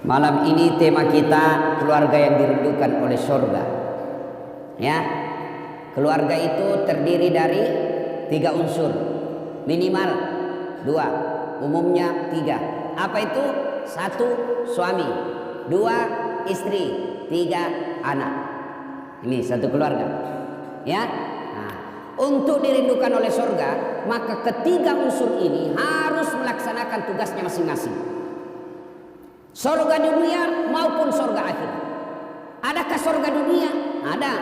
Malam ini tema kita keluarga yang dirindukan oleh surga. Ya, keluarga itu terdiri dari 3 unsur, minimal 2, umumnya 3. Apa itu? 1 suami, 2 istri, 3 anak. Ini satu keluarga. Ya, nah, untuk dirindukan oleh surga, maka ketiga unsur ini harus melaksanakan tugasnya masing-masing. Surga dunia maupun surga akhirat. Adakah surga dunia? Ada.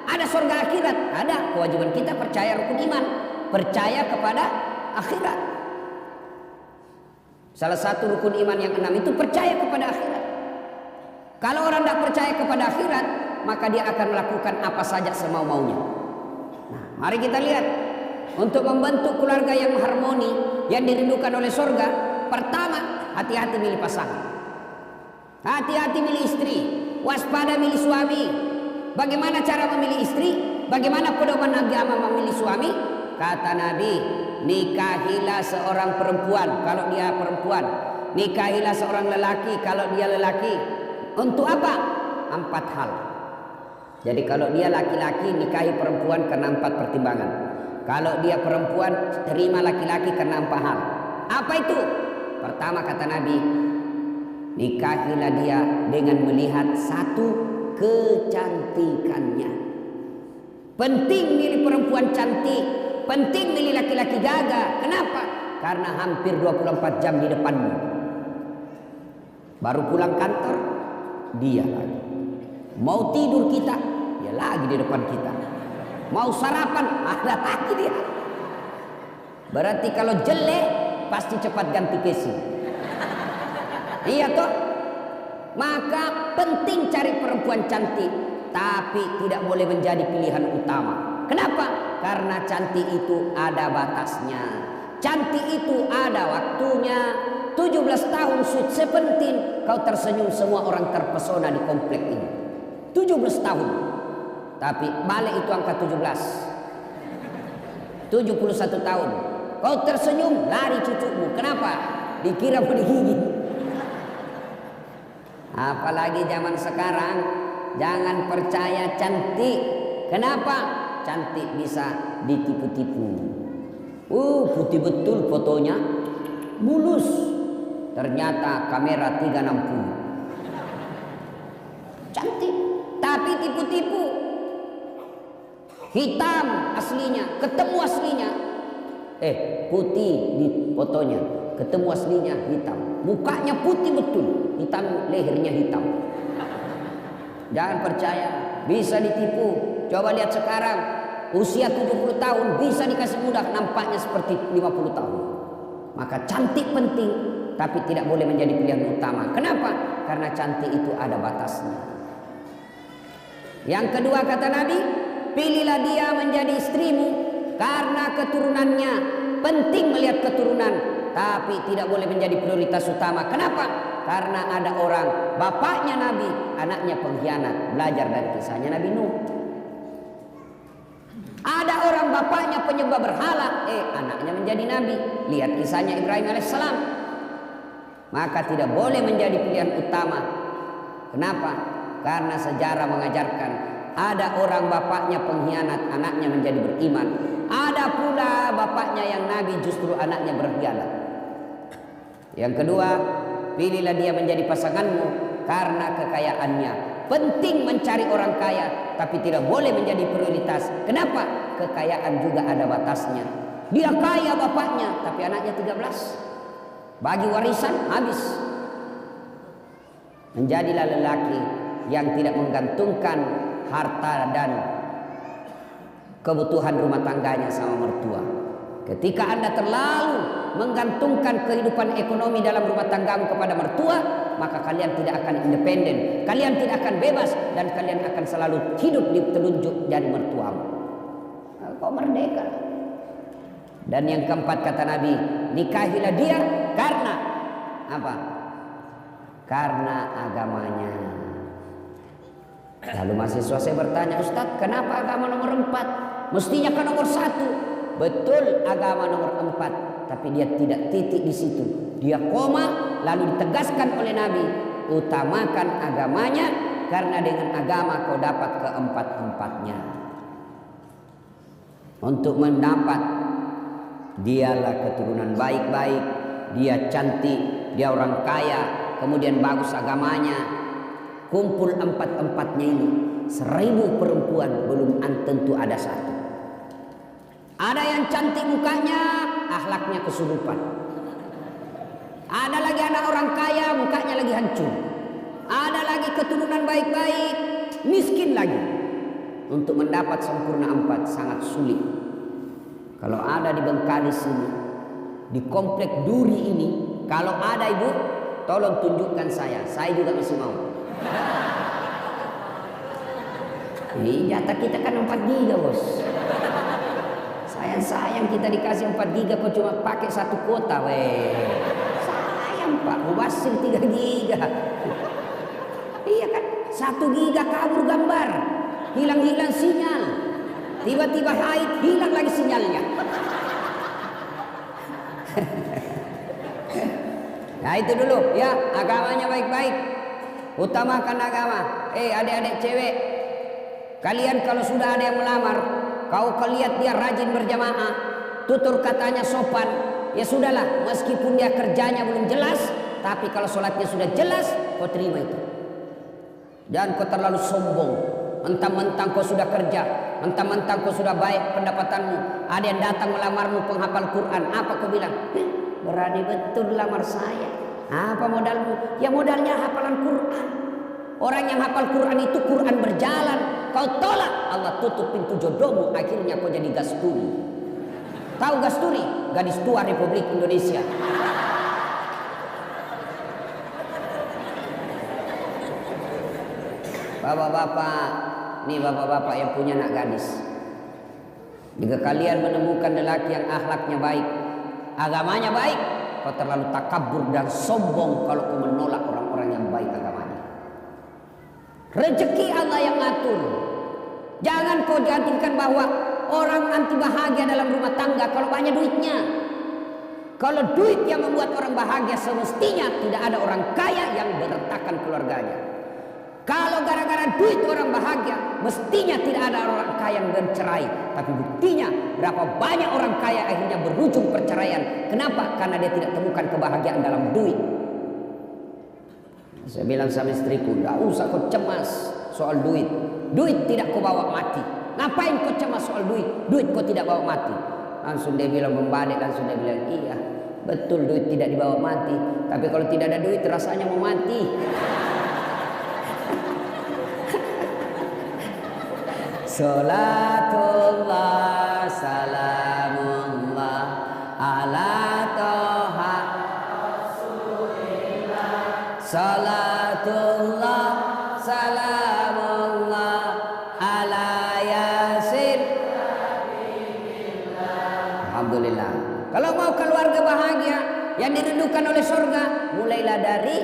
Ada surga akhirat? Ada. Kewajiban kita percaya rukun iman, percaya kepada akhirat. Salah satu rukun iman yang 6 itu percaya kepada akhirat. Kalau orang tidak percaya kepada akhirat, maka dia akan melakukan apa saja semau-maunya. Nah, mari kita lihat. Untuk membentuk keluarga yang harmoni, yang dirindukan oleh surga, pertama, hati-hati milih pasangan. Hati-hati milih istri, waspada milih suami. Bagaimana cara memilih istri? Bagaimana pedoman agama memilih suami? Kata Nabi, nikahilah seorang perempuan kalau dia perempuan, nikahilah seorang lelaki kalau dia lelaki. Untuk apa? 4 hal. Jadi kalau dia laki-laki, nikahi perempuan karena 4 pertimbangan. Kalau dia perempuan, terima laki-laki karena 4 hal. Apa itu? Pertama kata Nabi, nikahilah dia dengan melihat 1, kecantikannya. Penting milih perempuan cantik, penting milih laki-laki gagah. Kenapa? Karena hampir 24 jam di depanmu. Baru pulang kantor, dia lagi. Mau tidur kita, dia lagi di depan kita. Mau sarapan, ada lagi dia. Berarti kalau jelek, pasti cepat ganti casing. Iya toh? Maka penting cari perempuan cantik, tapi tidak boleh menjadi pilihan utama. Kenapa? Karena cantik itu ada batasnya. Cantik itu ada waktunya. 17 tahun sweet 17, kau tersenyum, semua orang terpesona di komplek ini. 17 tahun. Tapi balik itu angka 17. 71 tahun. Kau tersenyum, lari cucumu. Kenapa? Dikira mau digigit. Apalagi zaman sekarang, jangan percaya cantik. Kenapa? Cantik bisa ditipu-tipu. Putih betul fotonya, mulus. Ternyata kamera 360. Cantik, tapi tipu-tipu. Hitam aslinya, ketemu aslinya. Putih di fotonya, ketemu aslinya hitam. Mukanya putih betul, hitam, lehernya hitam. Jangan percaya, bisa ditipu. Coba lihat sekarang, usia 70 tahun bisa dikasih mudah, nampaknya seperti 50 tahun. Maka cantik penting, tapi tidak boleh menjadi pilihan utama. Kenapa? Karena cantik itu ada batasnya. Yang kedua kata Nabi, pilihlah dia menjadi istrimu karena keturunannya. Penting melihat keturunan, tapi tidak boleh menjadi prioritas utama. Kenapa? Karena ada orang, bapaknya Nabi, anaknya pengkhianat. Belajar dari kisahnya Nabi Nuh. Ada orang bapaknya penyembah berhala, anaknya menjadi Nabi. Lihat kisahnya Ibrahim alaihissalam. Maka tidak boleh menjadi pilihan utama. Kenapa? Karena sejarah mengajarkan ada orang bapaknya pengkhianat, anaknya menjadi beriman. Ada pula bapaknya yang Nabi, justru anaknya berkhianat. Yang kedua, pilihlah dia menjadi pasanganmu karena kekayaannya. Penting mencari orang kaya, tapi tidak boleh menjadi prioritas. Kenapa? Kekayaan juga ada batasnya. Dia kaya bapaknya, tapi anaknya 13. Bagi warisan habis. Menjadilah lelaki yang tidak menggantungkan harta dan kebutuhan rumah tangganya sama mertua. Ketika Anda terlalu menggantungkan kehidupan ekonomi dalam rumah tanggamu kepada mertua, maka kalian tidak akan independen, kalian tidak akan bebas, dan kalian akan selalu hidup ditelunjuk dari mertuamu. Kau merdeka. Dan yang keempat kata Nabi, nikahilah dia karena apa? Karena agamanya. Lalu mahasiswa saya bertanya, Ustadz, kenapa agama nomor 4? Mestinya kan nomor 1. Betul, agama nomor 4, tapi dia tidak titik di situ. Dia koma, lalu ditegaskan oleh Nabi, utamakan agamanya, karena dengan agama kau dapat keempat-empatnya. Untuk mendapat dialah keturunan baik-baik, dia cantik, dia orang kaya, kemudian bagus agamanya, kumpul empat-empatnya ini, 1000 perempuan belum tentu ada satu. Ada yang cantik mukanya, akhlaknya kesurupan. Ada lagi anak orang kaya, mukanya lagi hancur. Ada lagi keturunan baik-baik, miskin lagi. Untuk mendapat sempurna 4 sangat sulit. Kalau ada di Bengkalis ini, di komplek Duri ini, kalau ada ibu, tolong tunjukkan saya juga masih mau. Ini jatah kita kan 4 giga bos. Sayang kita dikasih 4 giga, kok cuma pakai 1 kuota weh. Sayang pak, mubasir 3 giga. Iya kan, 1 giga kabur gambar, hilang sinyal, tiba-tiba haid, hilang lagi sinyalnya. Nah itu dulu ya, agamanya baik-baik, utamakan agama. Adik-adik cewek, kalian kalau sudah ada yang melamar, kau lihat dia rajin berjamaah, tutur katanya sopan, ya sudahlah, meskipun dia kerjanya belum jelas, tapi kalau sholatnya sudah jelas, kau terima itu. Dan kau terlalu sombong, mentang-mentang kau sudah kerja, mentang-mentang kau sudah baik pendapatanmu, ada yang datang melamarmu penghafal Quran, apa kau bilang? Berani betul lamar saya. Apa modalmu? Ya modalnya hafalan Quran. Orang yang hafal Quran itu Quran berjalan, kau tolak, Allah tutup pintu jodohmu, akhirnya kau jadi gasturi. Tahu gasturi? Gadis tua Republik Indonesia. Bapak-bapak, nih bapak-bapak yang punya anak gadis, jika kalian menemukan lelaki yang akhlaknya baik, agamanya baik, kau terlalu takabur dan sombong kalau kau menolak orang-orang yang baik agamanya. Rezeki Allah yang ngatur. Jangan kau jadikan bahwa orang nanti bahagia dalam rumah tangga kalau banyak duitnya. Kalau duit yang membuat orang bahagia, semestinya tidak ada orang kaya yang berantakan keluarganya. Kalau gara-gara duit orang bahagia, mestinya tidak ada orang kaya yang bercerai. Tapi buktinya berapa banyak orang kaya akhirnya berujung perceraian. Kenapa? Karena dia tidak temukan kebahagiaan dalam duit. Saya bilang sama istriku, tidak usah kau cemas soal duit. Duit tidak kau bawa mati. Ngapain kau cemas soal duit? Duit kau tidak bawa mati. Langsung dia bilang membalik, langsung dia bilang, iya betul duit tidak dibawa mati. Tapi kalau tidak ada duit rasanya mau mati. Salatullah salamullah ala toha Rasulillah. Salatullah salamullah ala yasin. Alhamdulillah. Kalau mau keluarga bahagia yang dirindukan oleh surga, mulailah dari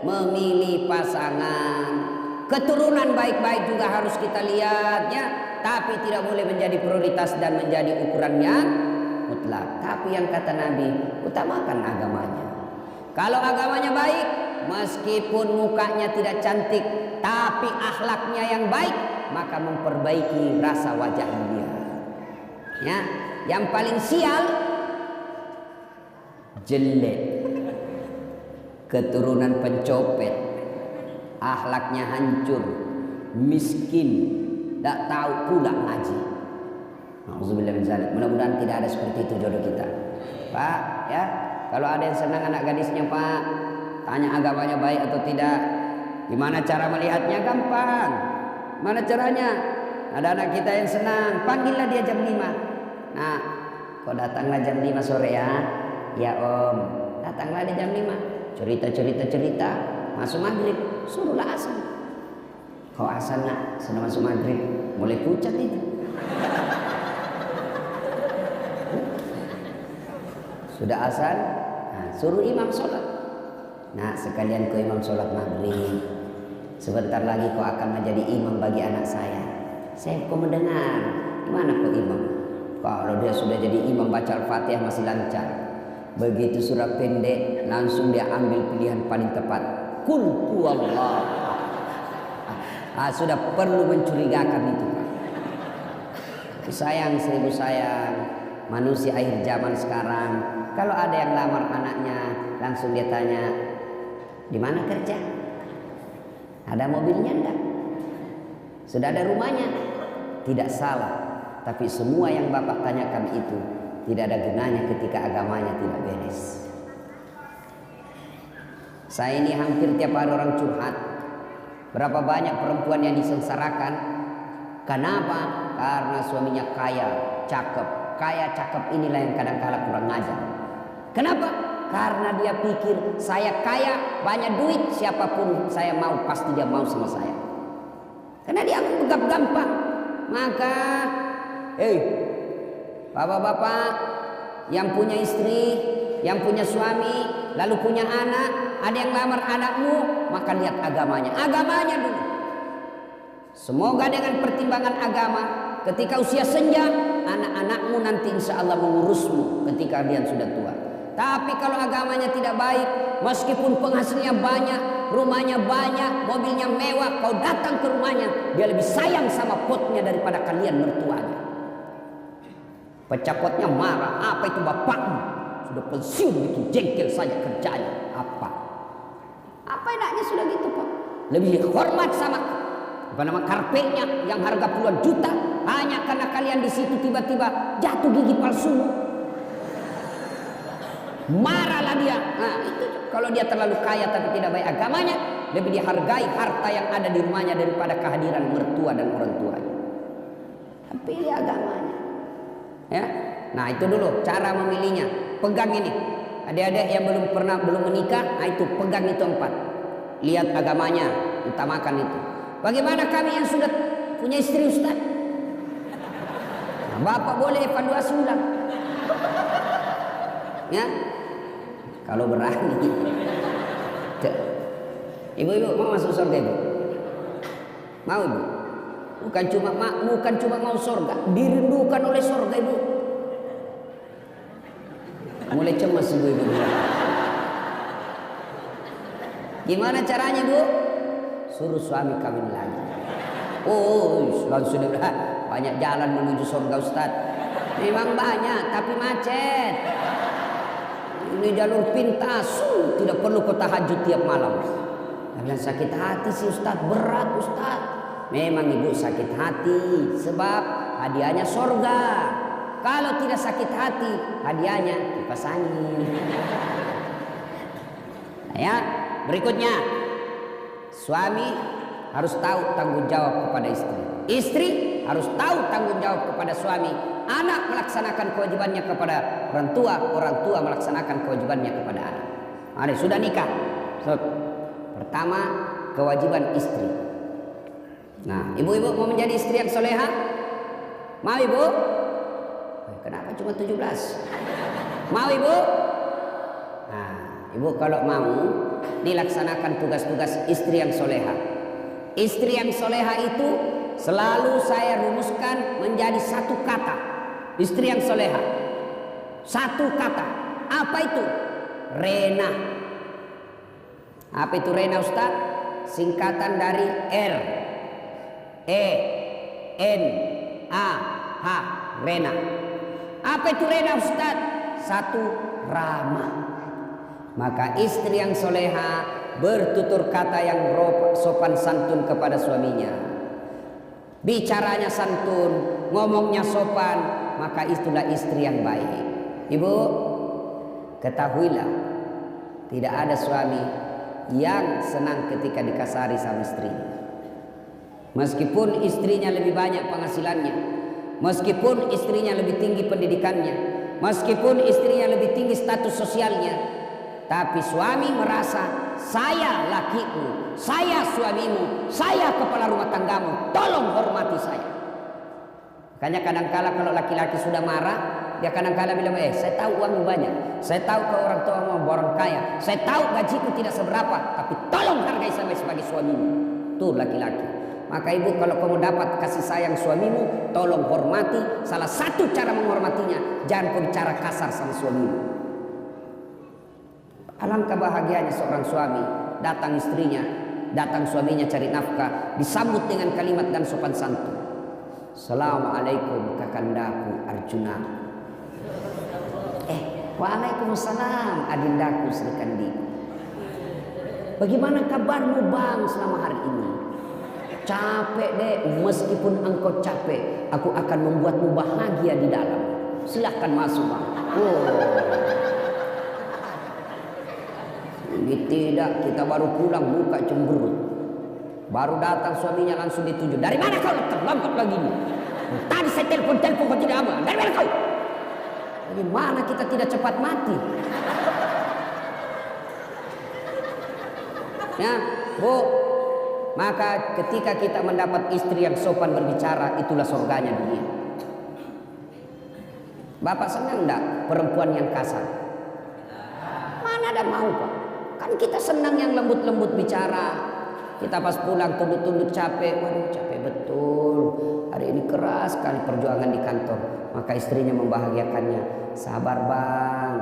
memilih pasangan. Keturunan baik-baik juga harus kita lihat ya, tapi tidak boleh menjadi prioritas dan menjadi ukuran yang mutlak. Tapi yang kata Nabi, utamakan agamanya. Kalau agamanya baik, meskipun mukanya tidak cantik, tapi akhlaknya yang baik, maka memperbaiki rasa wajah dia. Ya, yang paling sial jelek, keturunan pencopet, akhlaknya hancur, miskin, tak tahu pula ngaji. Nauzubillah min dzalik. Mudah-mudahan tidak ada seperti itu jodoh kita. Pak, ya, kalau ada yang senang anak gadisnya, Pak, tanya agamanya baik atau tidak. Gimana cara melihatnya? Gampang. Mana caranya? Ada anak kita yang senang, panggillah dia jam 5. Nah, kau datanglah jam 5 sore ya. Ya Om, datanglah dia jam 5. Cerita. Masuk maghrib, suruhlah azan. Kau azan nak, sudah masuk maghrib, mulai pucat itu. Sudah azan, nah, suruh imam sholat. Nah sekalian kau imam sholat maghrib. Sebentar lagi kau akan menjadi imam bagi anak saya. Saya kau mendengar, gimana kau imam? Kalau dia sudah jadi imam baca Al-Fatihah masih lancar. Begitu surah pendek, langsung dia ambil pilihan paling tepat. Kul huwallah. Sudah perlu mencurigakan itu, Pak. Sayang, seribu sayang, manusia akhir zaman sekarang, kalau ada yang lamar anaknya, langsung dia tanya, di mana kerja? Ada mobilnya enggak? Sudah ada rumahnya? Tidak salah, tapi semua yang Bapak tanyakan itu tidak ada gunanya ketika agamanya tidak beres. Saya ini hampir tiap hari orang curhat. Berapa banyak perempuan yang disengsarakan? Kenapa? Karena suaminya kaya, cakep. Kaya cakep inilah yang kadang-kala kurang ajar. Kenapa? Karena dia pikir saya kaya, banyak duit, siapapun saya mau pasti dia mau sama saya. Karena dia anggap gampang. Maka, bapak-bapak yang punya istri, yang punya suami, lalu punya anak, ada yang lamar anakmu, maka lihat agamanya. Agamanya dulu. Semoga dengan pertimbangan agama, ketika usia senja, anak-anakmu nanti insya Allah mengurusmu ketika dia sudah tua. Tapi kalau agamanya tidak baik, meskipun penghasilnya banyak, rumahnya banyak, mobilnya mewah, kau datang ke rumahnya, dia lebih sayang sama potnya daripada kalian mertuanya. Pecah potnya marah, apa itu bapakmu? Sudah pensiun itu jengkel saja kerjanya. Apa enaknya sudah gitu, Pak? Lebih hormat sama karpetnya yang harga puluhan juta, hanya karena kalian di situ tiba-tiba jatuh gigi palsu. Marahlah dia. Nah, itu kalau dia terlalu kaya tapi tidak baik agamanya, lebih dihargai harta yang ada di rumahnya daripada kehadiran mertua dan orang tuanya. Pilih agamanya. Ya. Nah, itu dulu cara memilihnya. Pegang ini. Adik-adik yang belum menikah, nah itu pegang itu 4. Lihat agamanya, utamakan itu. Bagaimana kami yang sudah punya istri, Ustaz? Nah, Bapak boleh evaluasi ulang. Ya. Kalau berani. Ibu-ibu mau masuk surga, Ibu? Mau, Ibu? Bukan cuma mau surga, dirindukan oleh surga, Ibu. Mulai cemas ibu-ibu. Gimana caranya, Bu? Suruh suami kawin lagi. Langsung sudah banyak jalan menuju surga, Ustaz. Memang banyak, tapi macet. Ini jalur pintas, tidak perlu kau tahajud tiap malam. Kalian sakit hati sih, Ustaz, berat, Ustaz. Memang ibu sakit hati sebab hadiahnya surga. Kalau tidak sakit hati, hadiahnya kipas angin. Nah, ya, berikutnya, suami harus tahu tanggung jawab kepada istri. Istri harus tahu tanggung jawab kepada suami. Anak melaksanakan kewajibannya kepada orang tua melaksanakan kewajibannya kepada anak. Mari, sudah nikah. Pertama, kewajiban istri. Nah, ibu-ibu mau menjadi istri yang soleha? Mau, Ibu? Kenapa cuma 17? Mau, Ibu? Nah, Ibu kalau mau dilaksanakan tugas-tugas istri yang soleha. Istri yang soleha itu selalu saya rumuskan menjadi satu kata. Istri yang soleha, satu kata. Apa itu? Rena. Apa itu Rena, Ustaz? Singkatan dari R E N A H, Rena. Apa itu Rena, Ustaz? Satu, ramah. Maka istri yang soleha bertutur kata yang sopan santun kepada suaminya. Bicaranya santun, ngomongnya sopan, maka itulah istri yang baik. Ibu, ketahuilah, tidak ada suami yang senang ketika dikasari sama istri. Meskipun istrinya lebih banyak penghasilannya, meskipun istrinya lebih tinggi pendidikannya, meskipun istrinya lebih tinggi status sosialnya, tapi suami merasa, saya lakimu, saya suamimu, saya kepala rumah tanggamu, tolong hormati saya. Makanya kadang-kala kalau laki-laki sudah marah, dia kadang-kala bilang, saya tahu uangmu banyak, saya tahu kau orang tua mau orang kaya, saya tahu gajiku tidak seberapa, tapi tolong hargai saya sebagai suamimu. Tuh laki-laki. Maka ibu, kalau kamu dapat kasih sayang suamimu, tolong hormati. Salah satu cara menghormatinya, jangan kau bicara kasar sama suamimu. Alangkah bahagianya seorang suami datang istrinya, datang suaminya cari nafkah, disambut dengan kalimat dan sopan santun. Assalamualaikum kakandaku Arjuna. Waalaikumsalam adindaku Sri Kandi. Bagaimana kabarmu bang selama hari ini? Capek deh, meskipun engkau capek, aku akan membuatmu bahagia di dalam. Silahkan masuk bang. Ini tidak, kita baru pulang muka cemberut. Baru datang suaminya langsung dituju. Dari mana kau terlambat lagi nih? Tadi saya telepon kau tidak aman. Dari mana kau? Bagaimana kita tidak cepat mati? Ya, Bu. Maka ketika kita mendapat istri yang sopan berbicara, itulah surganya dunia. Bapak senang enggak perempuan yang kasar? Mana ada mau Pak? Kan kita senang yang lembut-lembut bicara. Kita pas pulang tunduk-tunduk capek. Waduh capek betul. Hari ini keras sekali perjuangan di kantor. Maka istrinya membahagiakannya. Sabar bang.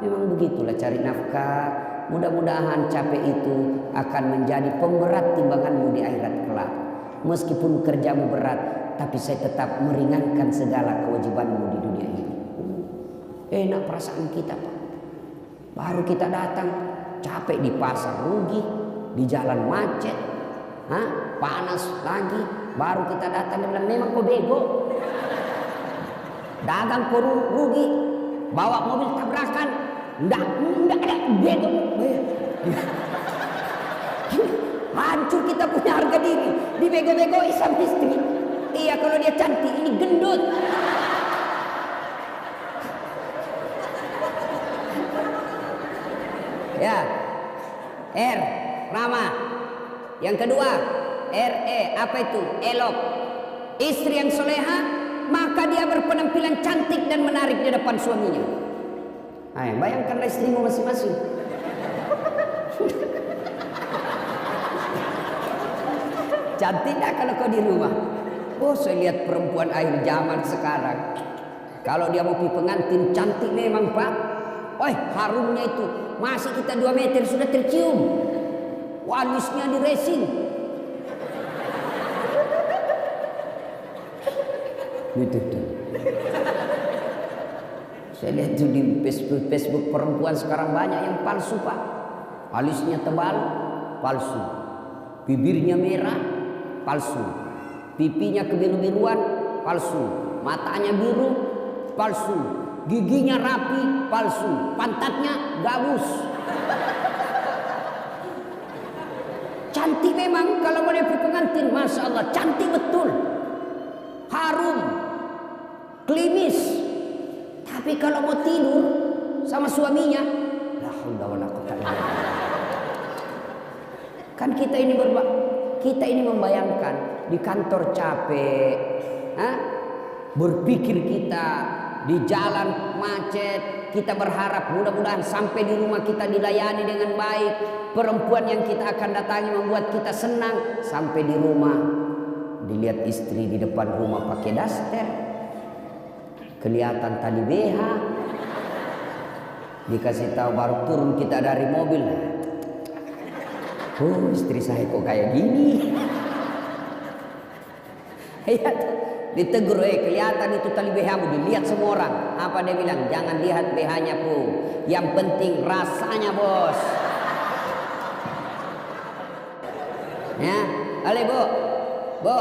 Memang begitulah cari nafkah. Mudah-mudahan capek itu akan menjadi pemberat timbanganmu di akhirat kelak. Meskipun kerjamu berat, tapi saya tetap meringankan segala kewajibanmu di dunia ini. Enak perasaan kita Pak. Baru kita datang, capek di pasar rugi, di jalan macet, panas lagi. Baru kita datang, dia bilang memang kau bego. Dagang kau rugi, bawa mobil tabrakan. Enggak ada bego. Hancur kita punya harga diri. Dibego-begoi sama istri. Iya kalau dia cantik, ini gendut. Ya. R, ramah. Yang kedua, RE, apa itu? Elok. Istri yang soleha, maka dia berpenampilan cantik dan menarik di depan suaminya. Bayangkanlah istrimu masing-masing. Cantik dah kalau kau di rumah. Saya lihat perempuan akhir zaman sekarang. Kalau dia mau pergi pengantin, cantik memang Pak. Harumnya itu masih kita 2 meter sudah tercium. Walisnya di racing. Betul. Saya lihat tuh di Facebook perempuan sekarang banyak yang palsu Pak. Alisnya tebal, palsu. Bibirnya merah, palsu. Pipinya kebiru-biruan, palsu. Matanya biru, palsu. Giginya rapi, palsu. Pantatnya gabus. Cantik memang kalau mau pergi pengantin, Masya Allah, cantik betul. Harum, klimis. Tapi kalau mau tidur sama suaminya, la haula wala quwwata illa billah. Kan kita ini membayangkan di kantor capek, berpikir kita di jalan macet, kita berharap mudah-mudahan sampai di rumah kita dilayani dengan baik. Perempuan yang kita akan datangi membuat kita senang. Sampai di rumah dilihat istri di depan rumah pakai daster, kelihatan tali BH, dikasih tahu baru turun kita dari mobil. Istri saya kok kayak gini. Iya, ditegur, kelihatan itu tali BH-mu, dilihat semua orang. Apa dia bilang? Jangan lihat BH-nya pun, yang penting rasanya bos. Ya, halo Bu,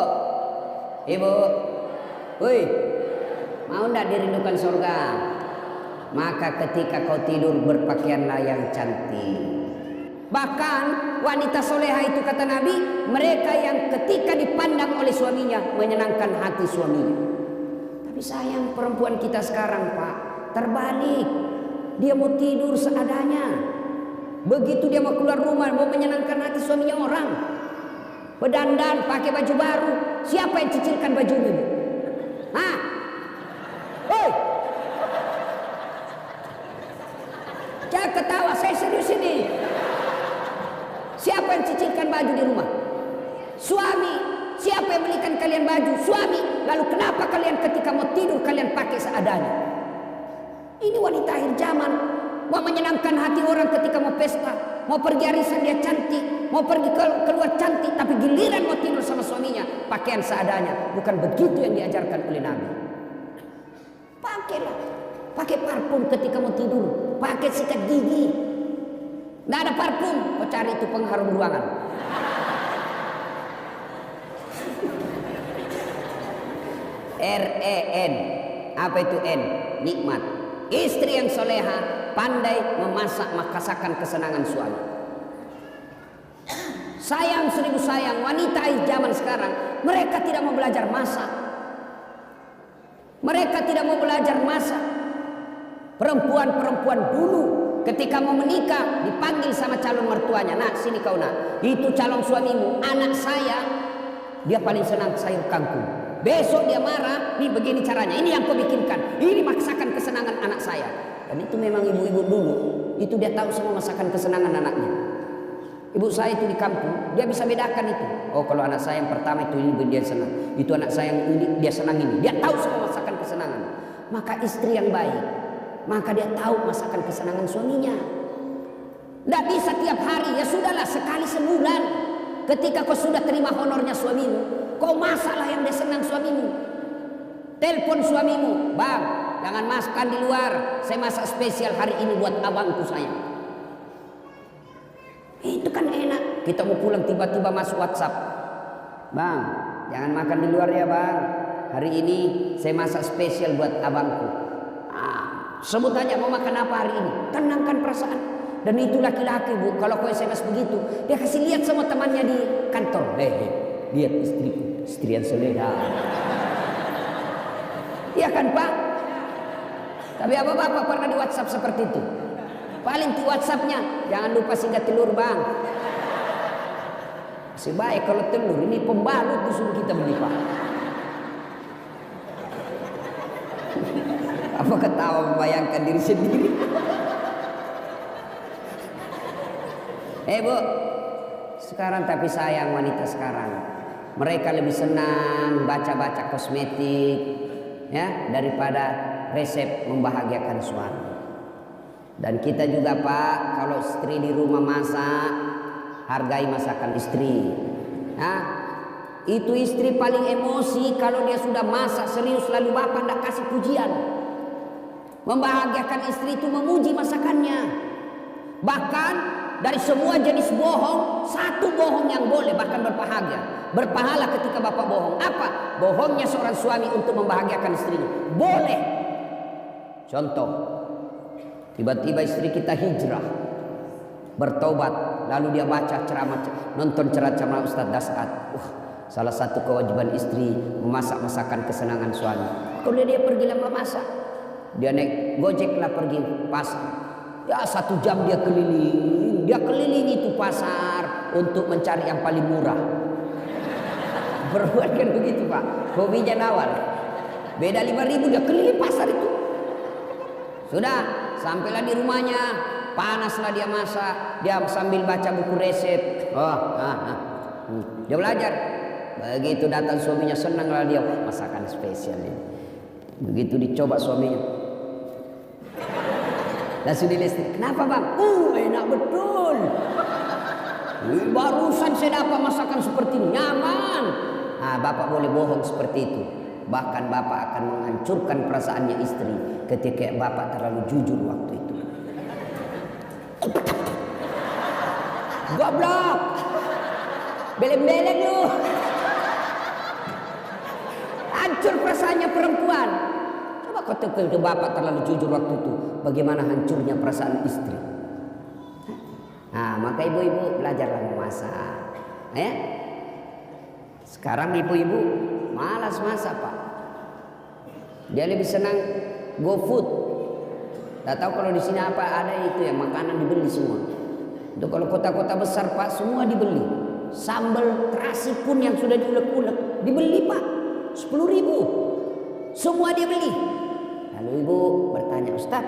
Ibu, woi. Mau ndak dirindukan surga? Maka ketika kau tidur berpakaianlah yang cantik. Bahkan wanita soleha itu kata Nabi, mereka yang ketika dipandang oleh suaminya menyenangkan hati suaminya. Tapi sayang perempuan kita sekarang Pak, terbalik. Dia mau tidur seadanya. Begitu dia mau keluar rumah mau menyenangkan hati suaminya orang. Berdandan pakai baju baru. Siapa yang cicilkan bajunya? Jangan ketawa, saya serius ini. Siapa yang cicilkan baju di rumah? Suami. Siapa yang belikan kalian baju? Suami. Lalu kenapa kalian ketika mau tidur kalian pakai seadanya? Ini wanita akhir zaman. Mau menyenangkan hati orang ketika mau pesta. mau pergi arisan dia cantik, mau pergi keluar cantik, tapi giliran mau tidur sama suaminya pakaian seadanya. Bukan begitu yang diajarkan oleh Nabi. Pakailah, pakai parfum ketika mau tidur, pakai sikat gigi. Nggak ada parfum, kau cari itu pengharum ruangan. REN, apa itu N? Nikmat. Istri yang soleha pandai memasak merasakan kesenangan suami. Sayang seribu sayang, wanita zaman sekarang mereka tidak mau belajar masak. Mereka tidak mau belajar masak. Perempuan-perempuan dulu ketika mau menikah dipanggil sama calon mertuanya, nak sini kau nak, itu calon suamimu, anak saya, dia paling senang sayur kangkung. Besok dia marah, nih begini caranya, ini yang kau bikinkan, ini maksakan kesenangan anak saya. Dan itu memang ibu-ibu dulu, itu dia tahu semua masakan kesenangan anaknya. Ibu saya itu di kampung, dia bisa bedakan itu. Oh kalau anak saya yang pertama itu ini dia senang, itu anak saya yang ini dia senang ini. Dia tahu semua masakan kesenangan. Maka istri yang baik, maka dia tahu masakan kesenangan suaminya. Tidak bisa tiap hari, ya sudahlah sekali sebulan. Ketika kau sudah terima honornya suamimu, kau masaklah yang dia senang suamimu. Telepon suamimu, bang, jangan makan di luar, saya masak spesial hari ini buat abangku sayang. Itu kan enak. Kita mau pulang tiba-tiba masuk WhatsApp, bang, jangan makan di luar ya bang, hari ini saya masak spesial buat abangku. Sebut aja mau makan apa hari ini, tenangkan perasaan. Dan itu laki-laki bu, kalau kau SMS begitu, dia kasih lihat sama temannya di kantor. Lihat istriku, istri yang soleha. Iya kan pak? Tapi apa bapak pernah di WhatsApp seperti itu? Paling di WhatsAppnya, jangan lupa singgah telur bang. Masih baik kalau telur, ini pembalut disuruh kita beli pak. Apa ketawa membayangkan diri sendiri? Bu, sekarang tapi sayang wanita sekarang, mereka lebih senang baca-baca kosmetik ya daripada resep membahagiakan suami. Dan kita juga pak, kalau istri di rumah masak, hargai masakan istri. Itu istri paling emosi kalau dia sudah masak serius lalu bapak tidak kasih pujian. Membahagiakan istri itu memuji masakannya. Bahkan dari semua jenis bohong, satu bohong yang boleh bahkan berpahala ketika bapak bohong. Apa? Bohongnya seorang suami untuk membahagiakan istrinya. Boleh. Contoh, tiba-tiba istri kita hijrah, bertobat, lalu dia baca ceramah, nonton ceramah Ustaz Dasat. Salah satu kewajiban istri memasak masakan kesenangan suami. Kalau dia pergi lama masak, dia naik Gojek lah pergi pasar. Ya 1 jam dia keliling itu pasar untuk mencari yang paling murah. Berbuat kan begitu pak, hobinya nawar. Beda 5.000 dia keliling pasar itu. Sudah sampailah di rumahnya, panaslah dia masak, dia sambil baca buku resep. Dia belajar. Begitu datang suaminya senanglah dia, masakan spesial ini. Begitu dicoba suaminya, langsung dilistrik. Kenapa bang? Enak betul. Barusan saya dapat masakan seperti ini, nyaman. Bapak boleh bohong seperti itu. Bahkan bapak akan menghancurkan perasaannya istri ketika bapak terlalu jujur waktu itu. Goblok, beleng-beleng lu. Hancur perasaannya perempuan. Coba kau tekel ke bapak terlalu jujur waktu itu, bagaimana hancurnya perasaan istri. Maka ibu-ibu belajarlah memasak. Sekarang ibu-ibu malas masak pak. Dia lebih senang GoFood. Tak tahu kalau di sini apa ada itu ya, makanan dibeli semua. Itu kalau kota-kota besar pak semua dibeli. Sambal terasi pun yang sudah diulek-ulek dibeli pak, 10.000. Semua dia beli. Lalu ibu bertanya, Ustaz,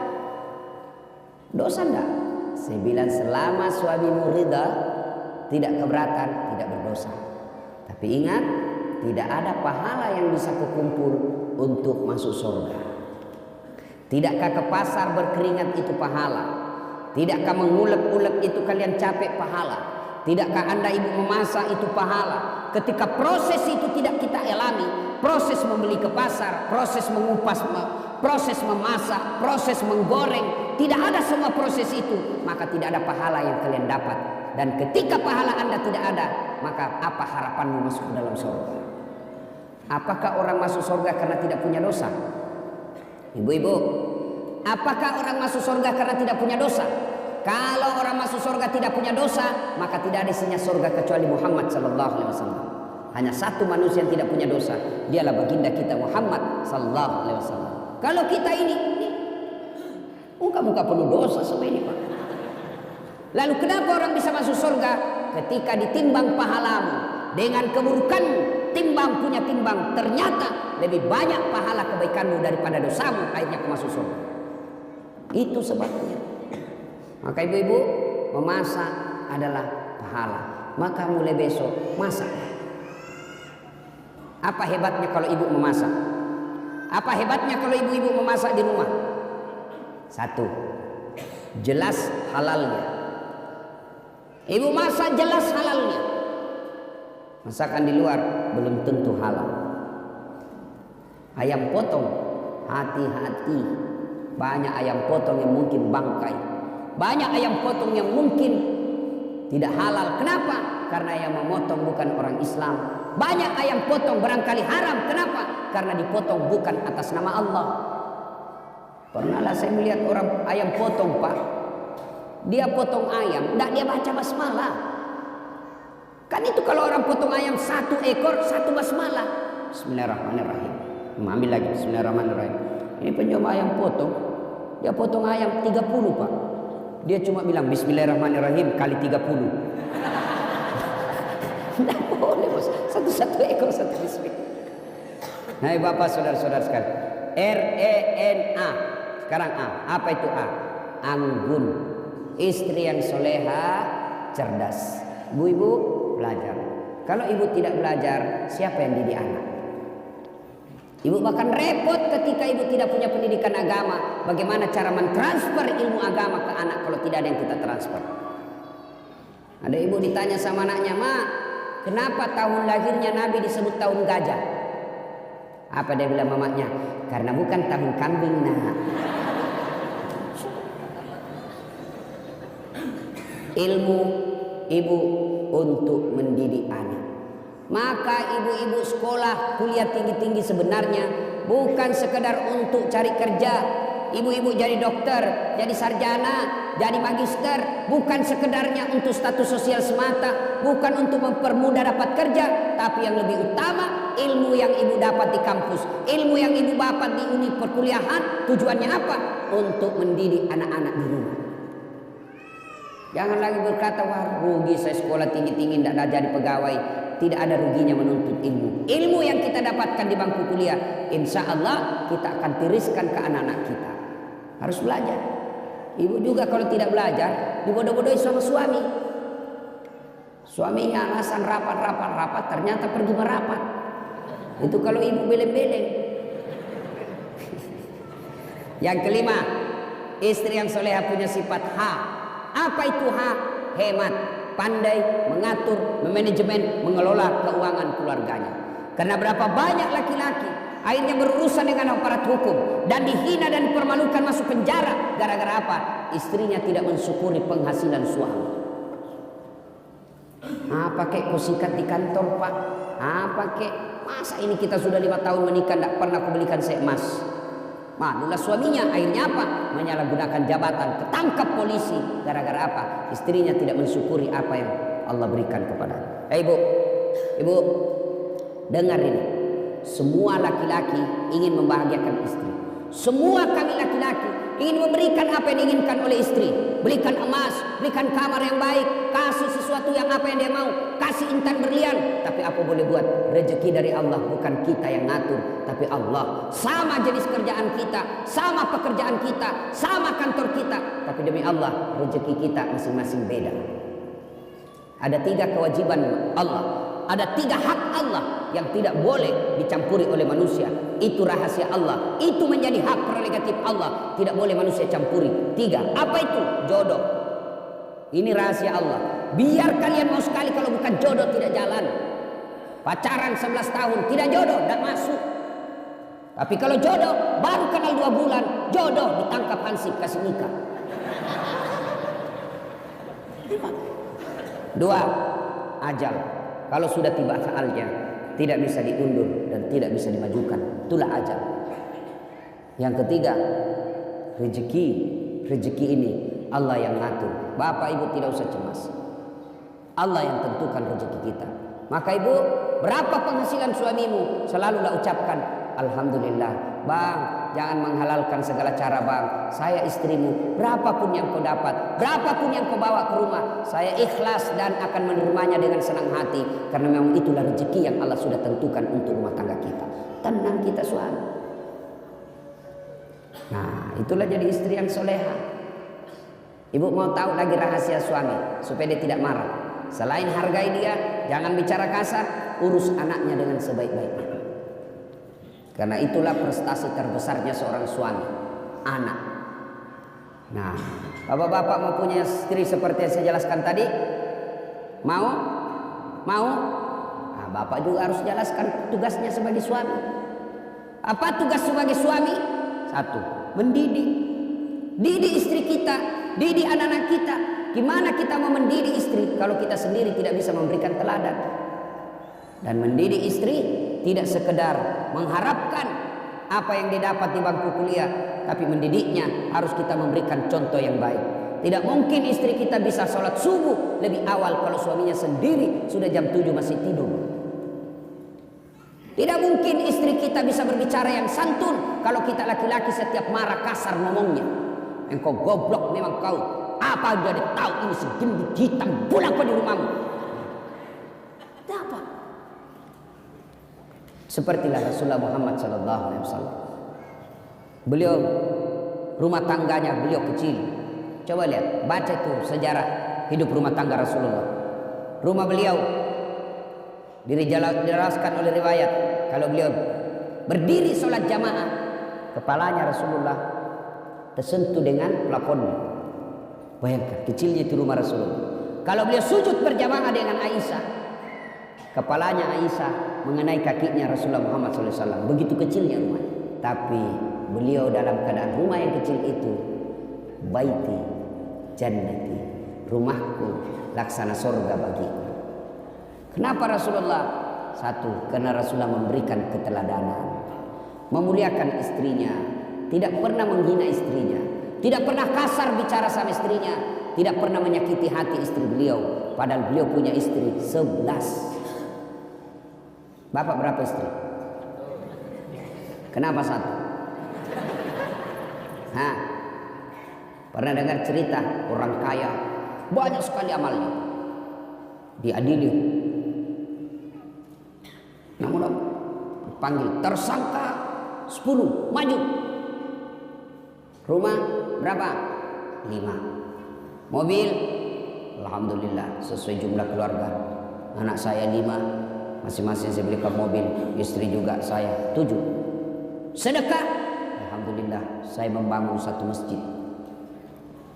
dosa enggak? Saya bilang selama suamimu ridha, tidak keberatan, tidak berdosa. Tapi ingat, tidak ada pahala yang bisa kukumpul untuk masuk surga. Tidakkah ke pasar berkeringat itu pahala? Tidakkah mengulek-ulek itu kalian capek pahala? Tidakkah Anda ibu memasak itu pahala? Ketika proses itu tidak kita alami, proses membeli ke pasar, proses mengupas, proses memasak, proses menggoreng, tidak ada semua proses itu, maka tidak ada pahala yang kalian dapat. Dan ketika pahala Anda tidak ada, maka apa harapanmu masuk ke dalam surga? Apakah orang masuk surga karena tidak punya dosa? Ibu-ibu, apakah orang masuk surga karena tidak punya dosa? Kalau orang masuk surga tidak punya dosa, maka tidak ada isinya surga kecuali Muhammad sallallahu alaihi wasallam. Hanya satu manusia yang tidak punya dosa, dialah baginda kita Muhammad sallallahu alaihi wasallam. Kalau kita ini muka-muka penuh dosa seperti ini, Pak. Lalu kenapa orang bisa masuk surga? Ketika ditimbang pahalamu dengan keburukan, timbang punya timbang, ternyata lebih banyak pahala kebaikanmu daripada dosamu, akhirnya kau masuk surga. Itu sebabnya. Maka ibu-ibu, memasak adalah pahala. Maka mulai besok masak. Apa hebatnya kalau ibu memasak? Apa hebatnya kalau ibu-ibu memasak di rumah? Satu, jelas halalnya. Ibu masak jelas halalnya. Masakan di luar belum tentu halal. Ayam potong, hati-hati. Banyak ayam potong yang mungkin bangkai. Banyak ayam potong yang mungkin tidak halal. Kenapa? Karena yang memotong bukan orang Islam. Banyak ayam potong barangkali haram. Kenapa? Karena dipotong bukan atas nama Allah. Pernahlah saya melihat orang ayam potong, Pak. Dia potong ayam, tidak dia baca basmalah. Kan itu kalau orang potong ayam satu ekor, satu basmalah. Bismillahirrahmanirrahim. Ambil lagi, bismillahirrahmanirrahim. Ini penjual ayam potong. Dia potong ayam 30, Pak. Dia cuma bilang bismillahirrahmanirrahim kali 30. Tidak boleh, bos. Satu-satu ekor, satu bismillah. Hai Bapak, saudara-saudara sekalian. RENA. Sekarang A. Apa itu A? Anggun. Istri yang soleha, cerdas. Bu-ibu belajar. Kalau ibu tidak belajar, siapa yang didik anak? Ibu bahkan repot ketika ibu tidak punya pendidikan agama. Bagaimana cara mentransfer ilmu agama ke anak kalau tidak ada yang kita transfer? Ada ibu ditanya sama anaknya, "Ma, kenapa tahun lahirnya Nabi disebut tahun gajah?" Apa dia bilang mamanya? "Karena bukan tahun kambing, Nak." Ilmu ibu untuk mendidik anak. Maka ibu-ibu sekolah kuliah tinggi-tinggi sebenarnya bukan sekedar untuk cari kerja. Ibu-ibu jadi dokter, jadi sarjana, jadi magister, bukan sekedarnya untuk status sosial semata, bukan untuk mempermudah dapat kerja, tapi yang lebih utama ilmu yang ibu dapat di kampus, ilmu yang ibu dapat di uni perkuliahan, tujuannya apa? Untuk mendidik anak-anak di rumah. Jangan lagi berkata, "Wah, rugi saya sekolah tinggi-tinggi tidak ada jadi pegawai." Tidak ada ruginya menuntut ilmu. Ilmu yang kita dapatkan di bangku kuliah, insya Allah kita akan tiriskan ke anak-anak kita. Harus belajar. Ibu juga kalau tidak belajar, dibodoh-bodohi sama suami. Suaminya alasan rapat, ternyata pergi merapat. Itu kalau ibu beleng-beleng. Yang kelima, istri yang soleha punya sifat H. Apa itu H? Hemat. Pandai mengatur, memanajemen, mengelola keuangan keluarganya. Karena berapa banyak laki-laki akhirnya berurusan dengan aparat hukum dan dihina dan dipermalukan masuk penjara gara-gara apa? Istrinya tidak mensyukuri penghasilan suami. Apa kek kau sikat di kantor, Pak? Apa kek? Masa ini kita sudah 5 tahun menikah tidak pernah aku belikan saya emas? Malulah suaminya, akhirnya apa? Menyalahgunakan jabatan, ketangkap polisi. Gara-gara apa? Istrinya tidak mensyukuri apa yang Allah berikan kepadanya. Ibu, dengar ini. Semua laki-laki ingin membahagiakan istri. Semua kami laki-laki ingin memberikan apa yang diinginkan oleh istri. Belikan emas, belikan kamar yang baik, kasih sesuatu yang apa yang dia mau, kasih intan berlian. Tapi apa boleh buat? Rezeki dari Allah, bukan kita yang ngatur, tapi Allah. Sama jenis kerjaan kita, sama pekerjaan kita, sama kantor kita, tapi demi Allah rezeki kita masing-masing beda. Ada 3 kewajiban Allah, ada 3 hak Allah yang tidak boleh dicampuri oleh manusia. itu rahasia Allah, itu menjadi hak prerogatif Allah, tidak boleh manusia campuri. 3, apa itu? Jodoh. Ini rahasia Allah. Biar kalian mau sekali, kalau bukan jodoh tidak jalan. Pacaran 11 tahun tidak jodoh, tidak masuk. Tapi kalau jodoh, baru kenal 2 bulan, jodoh ditangkap hansip kasih nikah. 2, ajal. Kalau sudah tiba saatnya, tidak bisa diundur dan tidak bisa dimajukan. Itulah ajal. Yang ketiga, rezeki. Rezeki ini Allah yang ngatur. Bapak ibu tidak usah cemas. Allah yang tentukan rezeki kita. Maka ibu, berapa penghasilan suamimu? Selalulah ucapkan, alhamdulillah. Bang, jangan menghalalkan segala cara bang. Saya istrimu, berapapun yang kau dapat, berapapun yang kau bawa ke rumah, saya ikhlas dan akan menerimanya dengan senang hati. Karena memang itulah rezeki yang Allah sudah tentukan untuk rumah tangga kita. Tenang kita suami. Nah, itulah jadi istri yang soleha. Ibu mau tahu lagi rahasia suami supaya dia tidak marah. Selain hargai dia, jangan bicara kasar, urus anaknya dengan sebaik-baiknya. Karena itulah prestasi terbesarnya seorang suami, anak. Nah, bapak-bapak mau punya istri seperti yang saya jelaskan tadi? Mau? Mau? Nah, bapak juga harus jelaskan tugasnya sebagai suami. Apa tugas sebagai suami? 1, mendidik. Didik istri kita, didik anak-anak kita. Gimana kita mau mendidik istri kalau kita sendiri tidak bisa memberikan teladan? Dan mendidik istri tidak sekedar mengharapkan apa yang didapat di bangku kuliah, tapi mendidiknya harus kita memberikan contoh yang baik. Tidak mungkin istri kita bisa sholat subuh lebih awal kalau suaminya sendiri sudah jam 7 masih tidur. Tidak mungkin istri kita bisa berbicara yang santun kalau kita laki-laki setiap marah kasar ngomongnya. Engkau goblok memang kau. Apa jadi tahu ini segendut hitam, pulang kau di rumahmu. Apa? Sepertilah Rasulullah Muhammad SAW. Beliau rumah tangganya beliau kecil. Coba lihat, baca itu sejarah hidup rumah tangga Rasulullah. Rumah beliau dijelaskan oleh riwayat kalau beliau berdiri sholat jamaah, kepalanya Rasulullah tersentuh dengan plafonnya. Bayangkan kecilnya itu rumah Rasulullah. Kalau beliau sujud berjamaah dengan Aisyah, kepalanya Aisyah mengenai kakinya Rasulullah Muhammad SAW. Begitu kecilnya rumahnya. Tapi beliau dalam keadaan rumah yang kecil itu, baiti jannati, rumahku laksana surga bagiku. Kenapa Rasulullah? 1, karena Rasulullah memberikan keteladanan, memuliakan istrinya, tidak pernah menghina istrinya, tidak pernah kasar bicara sama istrinya, tidak pernah menyakiti hati istri beliau. Padahal beliau punya istri 11. Bapak berapa istri? Kenapa 1? Hah? Pernah dengar cerita orang kaya banyak sekali amalnya, diadili, namun panggil tersangka 10 maju. Rumah berapa? 5. Mobil, alhamdulillah sesuai jumlah keluarga. Anak saya 5, masing-masing saya belikan mobil. Istri juga saya 7. Sedekah, alhamdulillah saya membangun 1 masjid.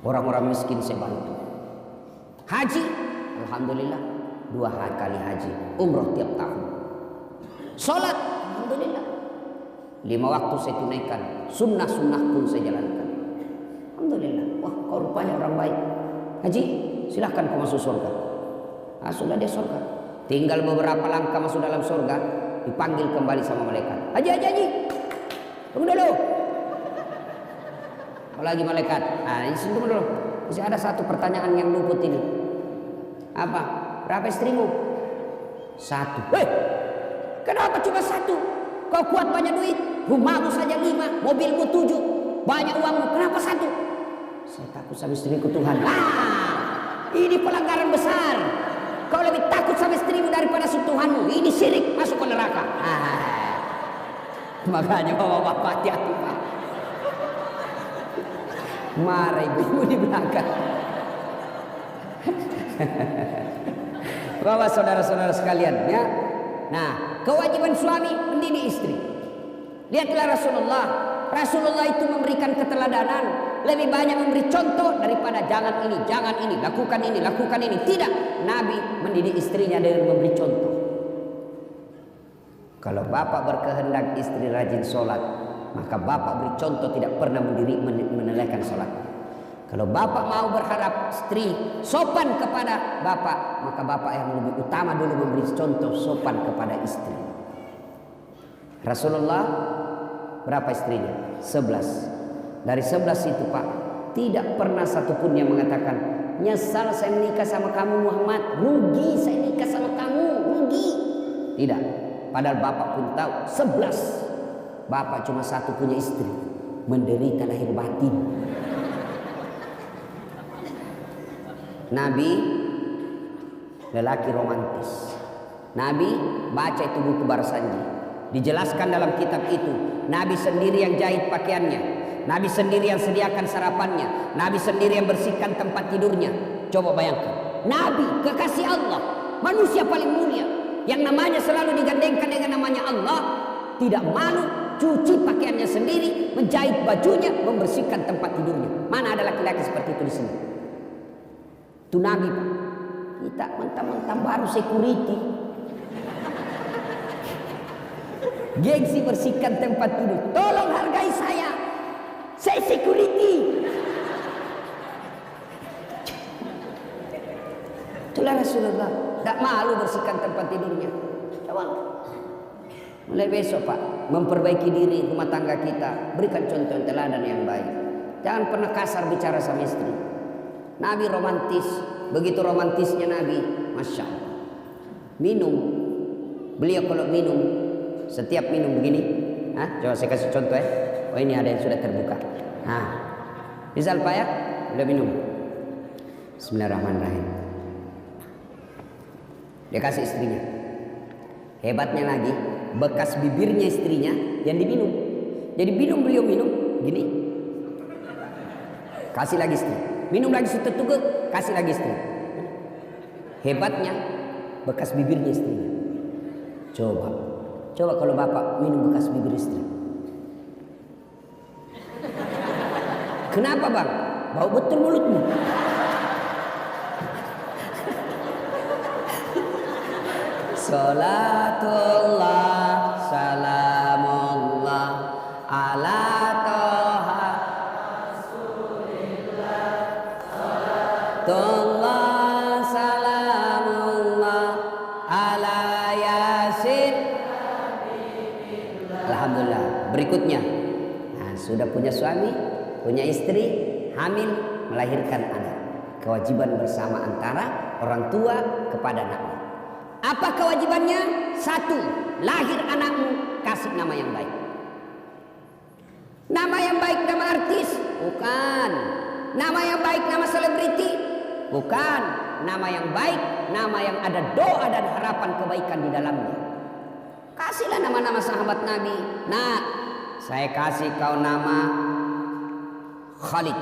Orang-orang miskin saya bantu. Haji, alhamdulillah 2 kali haji. Umroh tiap tahun. Sholat, alhamdulillah 5 waktu saya tunaikan. Sunnah-sunnah pun saya jalankan. Alhamdulillah. Wah, kau rupanya orang baik. Haji, silahkan kau masuk surga. Ah, sudah dia surga. Tinggal beberapa langkah masuk dalam surga, dipanggil kembali sama malaikat. Haji, haji, haji. Tunggu dulu. Kalau lagi malaikat, tunggu dulu. Masih ada 1 pertanyaan yang luput ini. Apa? Berapa istrimu? 1. Weh, kenapa cuma 1? Kau kuat banyak duit. Rumahmu saja 5, mobilmu 7, banyak uangmu. Kenapa 1? Saya takut sama istriku Tuhan. Ini pelanggaran besar. Kau lebih takut sama istrimu daripada Tuhanmu. Ini syirik, masuk ke neraka. Makanya bapak-bapak hati-hati Pak. Marah ibu-ibu di belakang. Bapak saudara-saudara sekalian ya. Nah, kewajiban suami mendidik istri. Lihatlah Rasulullah. Rasulullah itu memberikan keteladanan, lebih banyak memberi contoh daripada jangan ini, lakukan ini. Tidak, Nabi mendidik istrinya dengan memberi contoh. Kalau bapak berkehendak istri rajin sholat, maka bapak beri contoh tidak pernah menelehkan sholat. Kalau bapak mau berharap istri sopan kepada bapak, maka bapak yang lebih utama dulu memberi contoh sopan kepada istri. Rasulullah berapa istrinya? 11. Dari 11 itu Pak, tidak pernah satupun yang mengatakan, nyesal saya menikah sama kamu Muhammad, rugi saya nikah sama kamu, rugi. Tidak. Padahal bapak pun tahu 11. Bapak cuma satu punya istri, menderita lahir batin. Nabi lelaki romantis. Nabi baca itu buku Barsanji. Dijelaskan dalam kitab itu, Nabi sendiri yang jahit pakaiannya, Nabi sendiri yang sediakan sarapannya, Nabi sendiri yang bersihkan tempat tidurnya. Coba bayangkan, Nabi kekasih Allah, manusia paling mulia, yang namanya selalu digandengkan dengan namanya Allah, tidak malu cuci pakaiannya sendiri, menjahit bajunya, membersihkan tempat tidurnya. Mana ada laki-laki seperti itu di sini? Itu Nabi Pak. Kita mentang-mentang baru security, gengsi bersihkan tempat tidur. Tolong hargai saya security. Itulah Rasulullah, tidak malu bersihkan tempat tidurnya. Coba mulai besok Pak, memperbaiki diri rumah tangga kita, berikan contoh teladan yang baik. Jangan pernah kasar bicara sama istri. Nabi romantis, begitu romantisnya Nabi, Masya Allah. Minum, beliau kalau minum, setiap minum begini, coba saya kasih contoh ya. Oh ini ada yang sudah terbuka. Misal Pak ya, udah minum. Bismillahirrahmanirrahim. Dia kasih istrinya. Hebatnya lagi, bekas bibirnya istrinya yang diminum. Jadi beliau minum, gini. Kasih lagi istri. Minum lagi setetuk, kasih lagi istri. Hebatnya bekas bibirnya istrinya. Coba kalau bapak minum bekas bibir istri. Kenapa bang? Bau betul mulutmu. Salatullah salamullah ala toha Rasulillah. Salatullah salamullah ala yasin. Alhamdulillah. Berikutnya, sudah punya suami, punya istri, hamil, melahirkan anak. Kewajiban bersama antara orang tua kepada anaknya. Apa kewajibannya? 1, lahir anakmu, kasih nama yang baik. Nama yang baik nama artis? Bukan. Nama yang baik nama selebriti? Bukan. Nama yang baik nama yang ada doa dan harapan kebaikan di dalamnya. Kasihlah nama-nama sahabat Nabi. Nah, saya kasih kau nama Khalid.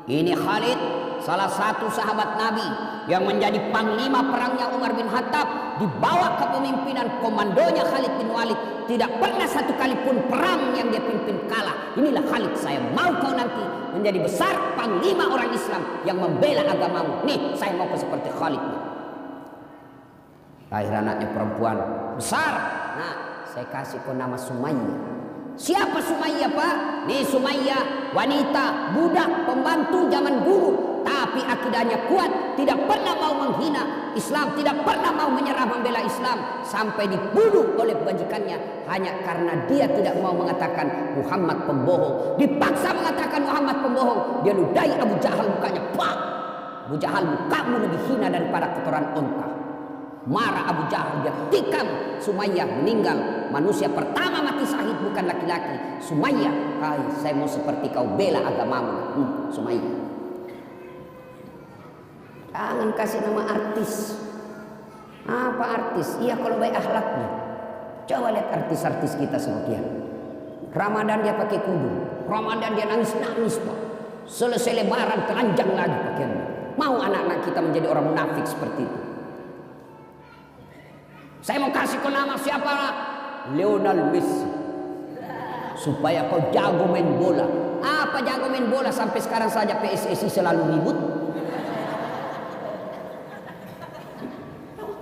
Ini Khalid, salah satu sahabat Nabi yang menjadi panglima perangnya Umar bin Khattab, dibawa kepemimpinan komandonya Khalid bin Walid. Tidak pernah satu kali pun perang yang dia pimpin kalah. Inilah Khalid, saya mau kau nanti menjadi besar panglima orang Islam yang membela agamamu. Nih, saya mau kau seperti Khalid. Lahir anaknya perempuan besar. Nah, saya kasih kau nama Sumayyah. Siapa Sumayyah Pak? Nih Sumayyah, wanita, budak, pembantu zaman dulu, tapi akidahnya kuat, tidak pernah mau menghina Islam, tidak pernah mau menyerah membela Islam, sampai dibunuh oleh majikannya hanya karena dia tidak mau mengatakan Muhammad pembohong. Dipaksa mengatakan Muhammad pembohong, dia ludahi Abu Jahal mukanya. Pak, Abu Jahal, mukamu lebih hina daripada kotoran onta. Marah Abu Jahal, dia tikam Sumayyah, meninggal. Manusia pertama mati syahid bukan laki-laki, Sumayyah. Saya mau seperti kau bela agamamu, Sumayyah. Jangan kasih nama artis. Apa artis? Iya kalau baik akhlaknya. Coba lihat artis-artis kita sebagian. Ramadan dia pakai kudu, Ramadan dia nangis-nangis Pak. Selesai lebaran telanjang lagi pakaiannya. Mau anak-anak kita menjadi orang munafik seperti itu? Saya mau kasih kau nama siapa? Lionel Messi. supaya kau jago main bola. Apa jago main bola? Sampai sekarang saja PSSI selalu ribut.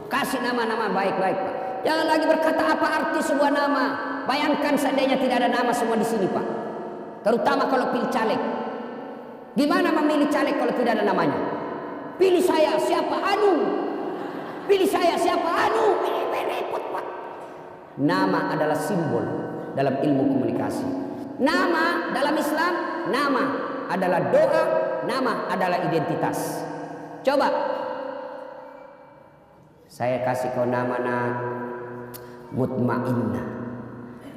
Kasih nama-nama baik-baik, Pak. Jangan lagi berkata apa arti sebuah nama. Bayangkan seandainya tidak ada nama semua di sini, Pak. Terutama kalau pilih caleg. Gimana memilih caleg kalau tidak ada namanya? Pilih saya, siapa? Anu. Pilih saya, siapa? Anu. Repot, Pak. Nama adalah simbol dalam ilmu komunikasi. Nama dalam Islam, nama adalah doa, nama adalah identitas. Coba saya kasih kau nama Mutmainnah.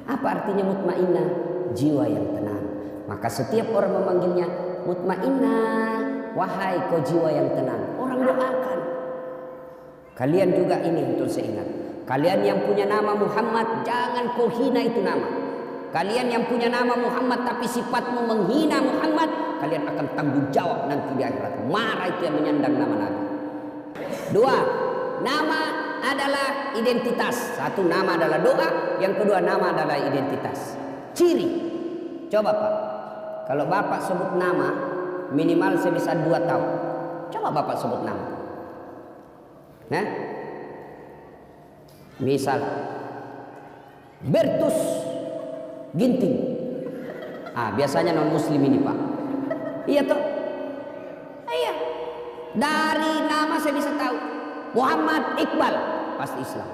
Apa artinya mutmainnah? Jiwa yang tenang. Maka setiap orang memanggilnya Mutmainnah, wahai kau jiwa yang tenang. Orang doakan. Kalian juga ini untuk saya ingat. Kalian yang punya nama Muhammad, jangan kau hina itu nama. Kalian yang punya nama Muhammad tapi sifatmu menghina Muhammad, kalian akan tanggung jawab nanti di akhirat. Marah itu yang menyandang nama Nabi. Dua, nama adalah identitas. Satu, nama adalah doa. Yang kedua, nama adalah identitas. Ciri. Coba Pak, kalau Bapak sebut nama, minimal saya bisa 2 tahun. Coba Bapak sebut nama. Nah, misal Bertus Ginting. Biasanya non muslim ini Pak. Iya toh? Iya. Dari nama saya bisa tahu. Muhammad Iqbal, pasti Islam.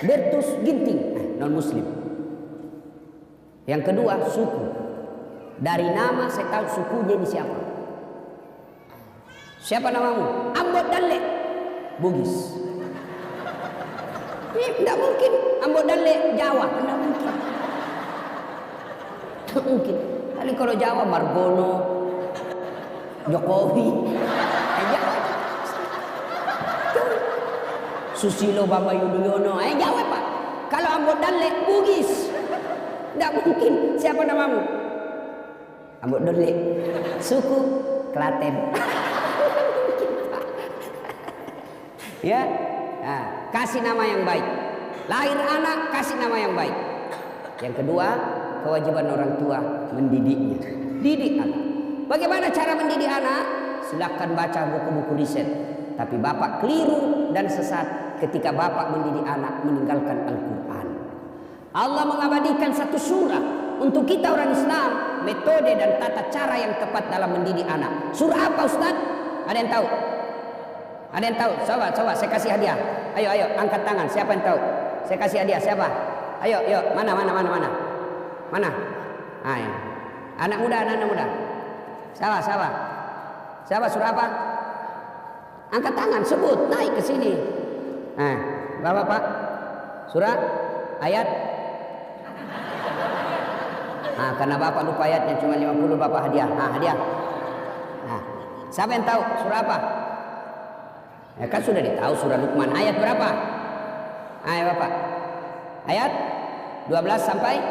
Bertus Ginting, non muslim. Yang kedua, suku. Dari nama saya tahu sukunya ini siapa. Siapa namamu? Ambot Dalle, Bugis. Ini tidak mungkin. Ambot Dalle, Jawa, tidak mungkin. Tidak mungkin. Kali kalau Jawa, Margono, Jokowi, Jawa. Susilo Bambang Yudhoyono, Jawa Pak. Kalau Ambot Dalle, Bugis. Tidak mungkin. Siapa namamu? Ambot Dalle. Suku Klaten. Ya, kasih nama yang baik. Lahir anak, kasih nama yang baik. Yang kedua, kewajiban orang tua mendidiknya. Didik anak. Bagaimana cara mendidik anak? Silakan baca buku-buku riset. Tapi Bapak keliru dan sesat ketika Bapak mendidik anak meninggalkan Al-Quran. Allah mengabadikan satu surah untuk kita orang Islam, metode dan tata cara yang tepat dalam mendidik anak. Surah apa Ustaz? Ada yang tahu? Ada yang tahu? Coba saya kasih hadiah. Ayo angkat tangan. Siapa yang tahu? Saya kasih hadiah. Siapa? Ayo. Mana? Mana? Ya. Anak muda. Siapa surah apa? Angkat tangan, sebut, naik ke sini. Berapa Pak? Surah ayat. Karena Bapak lupa ayatnya cuma 50, Bapak hadiah. Hadiah. Siapa yang tahu surah apa? Ya kan sudah ditahu surah Luqman. Ayat berapa? Ayo Bapak. Ayat 12 sampai?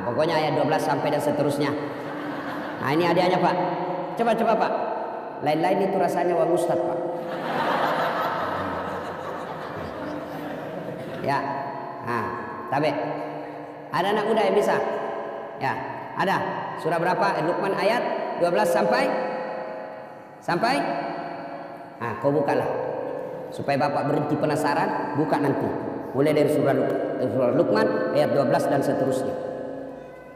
Pokoknya ayat 12 sampai dan seterusnya. Ini hadiahnya Pak. Coba Pak. Lain-lain itu rasanya wang ustad Pak. Ya. Tabe. Ada anak muda yang bisa? Ya, ada. Surah berapa? Luqman ayat 12 sampai? Kau bukalah. Supaya Bapak berhenti penasaran, buka nanti. Mulai dari surah Luqman ayat 12 dan seterusnya.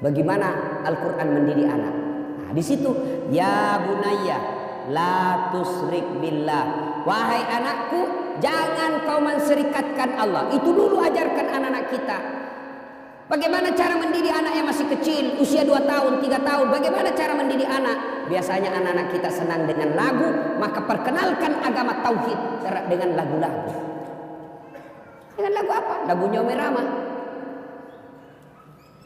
Bagaimana Al-Quran mendidik anak? Di situ, ya bunayya la tusrik billah. Wahai anakku, jangan kau menserikatkan Allah. Itu dulu ajarkan anak-anak kita. Bagaimana cara mendidik anak yang masih kecil, usia 2 tahun, 3 tahun? Bagaimana cara mendidik anak? Biasanya anak-anak kita senang dengan lagu, maka perkenalkan agama tauhid dengan lagu-lagu. Dengan lagu apa? Lagu Nyomi Rama.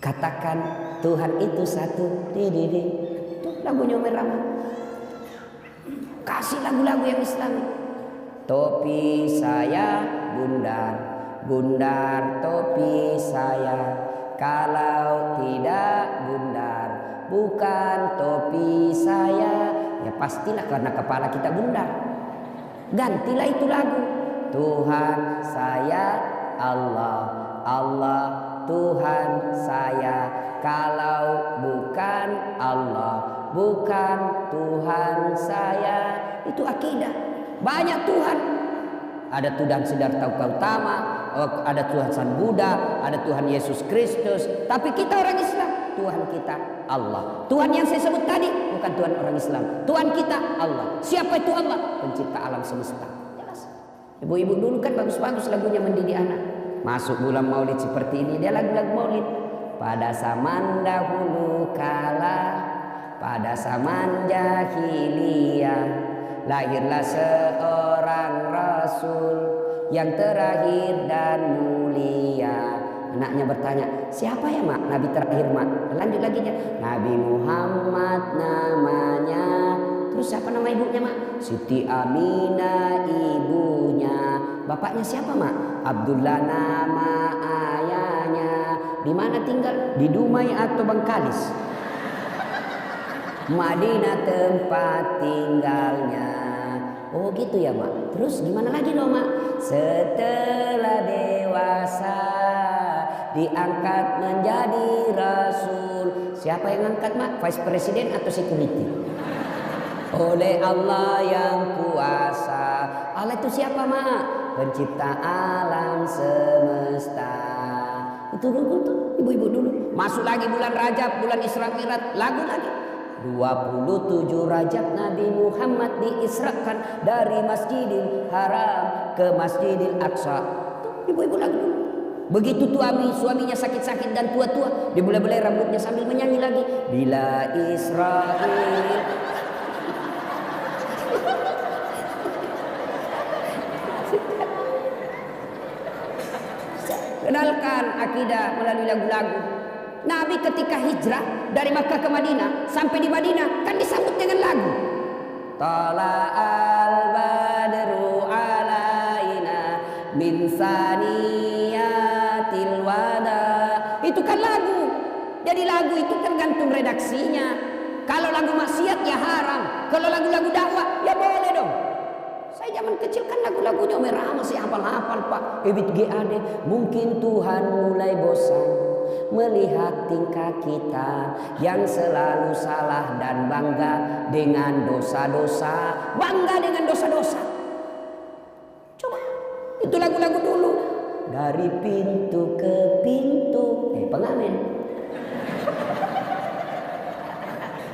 Katakan Tuhan itu satu. Itu lagu Nyomi Rama. Kasih lagu-lagu yang Islami. Topi saya bundar, bundar topi saya. Kalau tidak bundar, bukan topi saya. Ya pastilah karena kepala kita bundar. Gantilah itu lagu. Tuhan saya Allah, Allah Tuhan saya. Kalau bukan Allah, bukan Tuhan saya. Itu akidah. Banyak Tuhan. Ada Tuhan Siddhartha Gautama, ada Tuhan Sang Buddha, ada Tuhan Yesus Kristus. Tapi kita orang Islam, Tuhan kita Allah. Tuhan yang saya sebut tadi bukan Tuhan orang Islam. Tuhan kita Allah. Siapa itu Allah? Pencipta alam semesta. Jelas. Ibu-ibu dulu kan bagus-bagus lagunya mendidik anak. Masuk bulan Maulid seperti ini, dia lagu-lagu Maulid. Pada zaman dahulu kala, pada zaman jahiliyah, lahirlah seorang Rasul yang terakhir dan mulia. Anaknya bertanya, siapa ya mak? Nabi terakhir mak. Lanjut lagi nya, Nabi Muhammad namanya. Terus siapa nama ibunya mak? Siti Aminah ibunya. Bapaknya siapa mak? Abdullah nama ayahnya. Di mana tinggal? Di Dumai atau Bangkalis? Madinah tempat tinggalnya. Oh gitu ya mak. Terus gimana lagi dong mak? Setelah dewasa diangkat menjadi Rasul. Siapa yang angkat mak? Vice President atau security? Oleh Allah yang kuasa. Allah itu siapa mak? Pencipta alam semesta. Itu dulu tuh ibu-ibu dulu. Masuk lagi bulan Rajab, bulan Isra Mi'raj, lagu lagi. 27 Rajab Nabi Muhammad diisrakan dari Masjidil Haram ke Masjidil Aqsa. Tuh, ibu-ibu lagu dulu. Begitu suaminya sakit-sakit dan tua-tua, dibelai-belai rambutnya sambil menyanyi lagi. Bila Israel. Kenalkan akidah melalui lagu-lagu. Nabi ketika hijrah dari Makkah ke Madinah, sampai di Madinah kan disambut dengan lagu. Tala'al badru alaina min saniyatil wada. Itu kan lagu. Jadi lagu itu tergantung redaksinya. Kalau lagu maksiat ya haram. Kalau lagu-lagu dakwah ya boleh dong. Saya zaman kecil kan lagu-lagunya merah masih hafal-hafal Pak. Ebit GAD. Mungkin Tuhan mulai bosan melihat tingkah kita yang selalu salah dan bangga dengan dosa-dosa. Bangga dengan dosa-dosa. Coba. Itu lagu-lagu dulu. Dari pintu ke pintu. Pengamen.